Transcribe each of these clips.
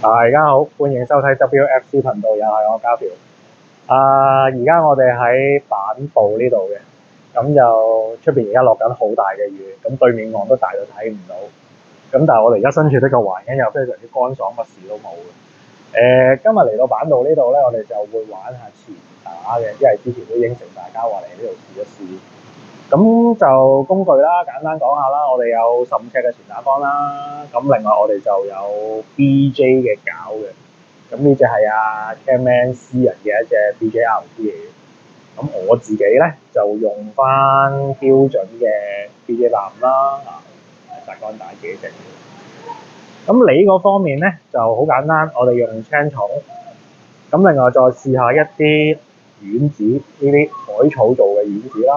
大家好，歡迎收睇 WFC 頻道，又係我家條。而家我哋喺板道呢度嘅，咁就出邊而家落緊好大嘅雨，咁對面岸都大到睇唔到。咁但係我哋而家身處呢個環境又非常之乾爽，乜事都冇嘅。今日嚟到板道呢度咧，我哋就會玩下前打嘅，因為之前都應承大家話嚟呢度試一試。咁就工具啦，簡單講下啦，我哋有15尺嘅前打桿啦，咁另外我哋就有 BJ 嘅絞嘅，咁呢隻係阿 Camman 私人嘅一隻 BJ RT 嚟嘅。咁我自己咧就用翻標準嘅 BJ 藍啦，實桿帶幾隻。咁你嗰方面咧就好簡單，我哋用青蟲，咁另外再試下一啲丸子，呢啲海草做嘅丸子啦。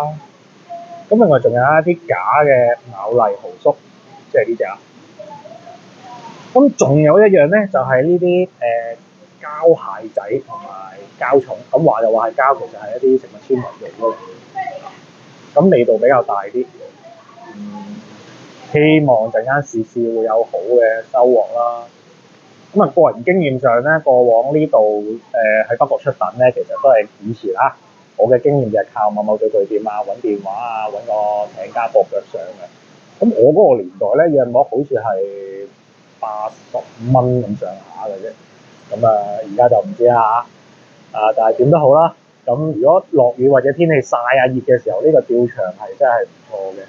咁另外仲有一啲假嘅牡蠣蠔叔，即係呢隻啊。咁仲有一樣咧，就係呢啲膠蟹仔同埋膠蟲。咁話就話係膠，其實係一啲食物纖維做嘅。咁味道比較大啲。希望陣間試試會有好嘅收穫啦。咁個人經驗上咧，過往呢度喺北角出品咧，其實都係以前啦。我嘅經驗就係靠某某對據店啊，揾電話啊，揾個艇家駁腳上嘅。咁我嗰個年代咧，約莫好似係80蚊咁上下嘅啫。咁而家就唔知啦嚇。但係點都好啦。咁如果落雨或者天氣曬啊熱嘅時候，呢個釣場係真係唔錯嘅。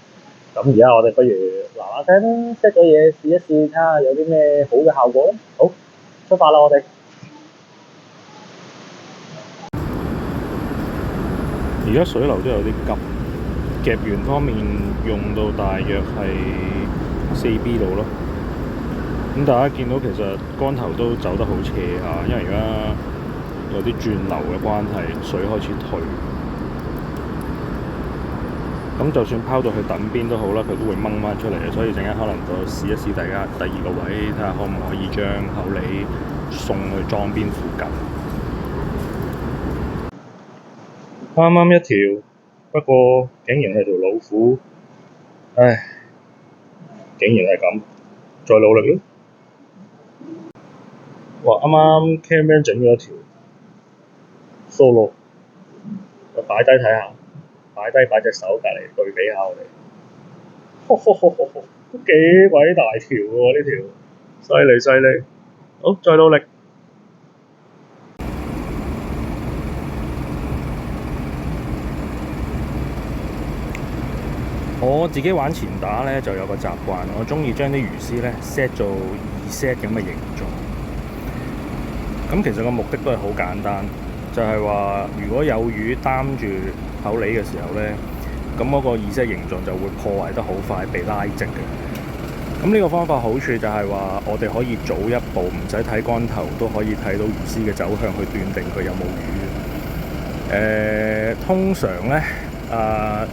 咁而家我哋不如嗱聲 set 咗嘢試一試，睇下有啲咩好嘅效果咧。好，出發啦我哋。而家水流都有啲急，夾完方面用到大約係4B 度咯。咁大家見到其實竿頭都走得好斜下，因為而家有啲轉流嘅關係，水開始退。咁就算拋到去等邊都好啦，佢都會掹翻出嚟嘅，所以陣間可能就試一試大家第二個位，睇下可唔可以將口鯉送去裝邊附近。啱啱一條，不過竟然係條老虎，唉，竟然係咁，再努力咯。哇！啱啱 Camman 整咗一條 solo， 我擺低睇下，擺低擺隻手隔離對比下我哋，都幾鬼大條喎呢條，犀利犀利，好再努力。我自己玩前打咧就有個習慣，我中意將啲魚絲咧 set 做2 set 咁嘅形狀。咁其實個目的都係好簡單，就係話如果有魚擔住口鯉嘅時候咧，咁嗰個2 set 形狀就會破壞得好快，被拉直嘅。咁呢個方法好處就係話，我哋可以早一步，唔使睇竿頭都可以睇到魚絲嘅走向，去斷定佢有冇魚。通常咧。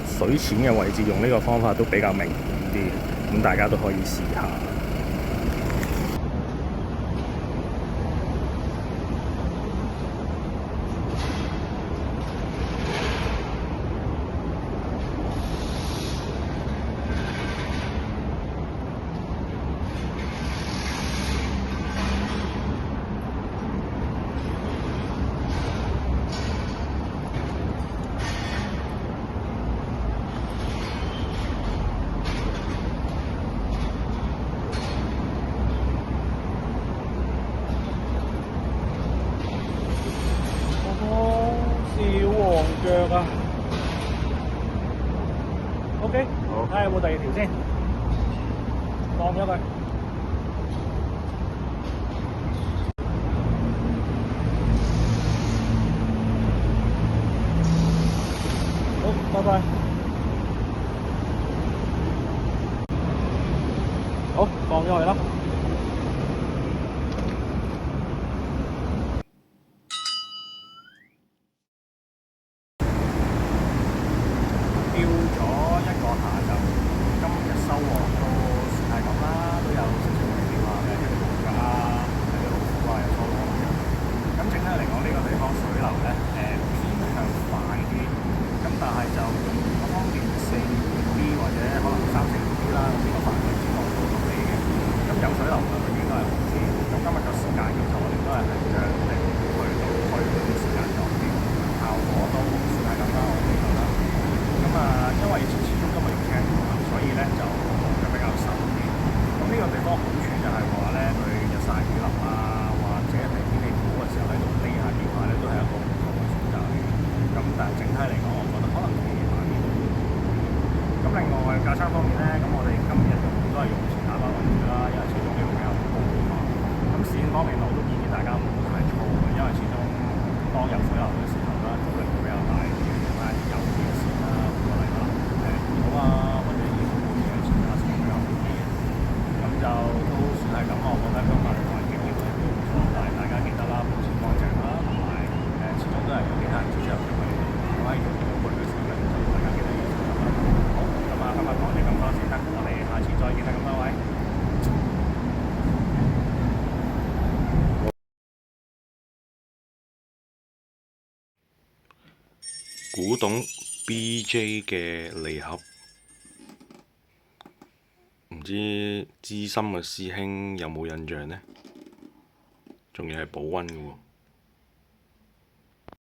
水淺嘅位置用呢個方法都比較明顯啲，咁大家都可以試下。腳啊 ，OK， 好，睇下有冇第二條先，放咗佢。好，拜拜。好，放咗佢啦。另外架撐方面咧，咁我哋今日都係用前打板為主啦，因為始終呢度比較高啊嘛。咁線方面我都建議大家唔好太粗嘅，因為始終當有水流嘅時候啦，阻力會比較大，用翻啲柔啲嘅線啦，過嚟啦，好啊，或者二號半嘅前打線比較好啲嘅。咁就都算係咁，我覺得今日環境亦都唔錯，但係大家記得啦，保持乾淨啦，同埋始終都係有其他人出入嘅，我喺用呢個區嘅時候，大家記得要小心啦。好，咁啊，今日講咗咁多先得，我哋下次再見啦，咁多位。古董 BJ 嘅禮盒，唔知資深嘅師兄有冇印象呢？仲要係保溫嘅喎。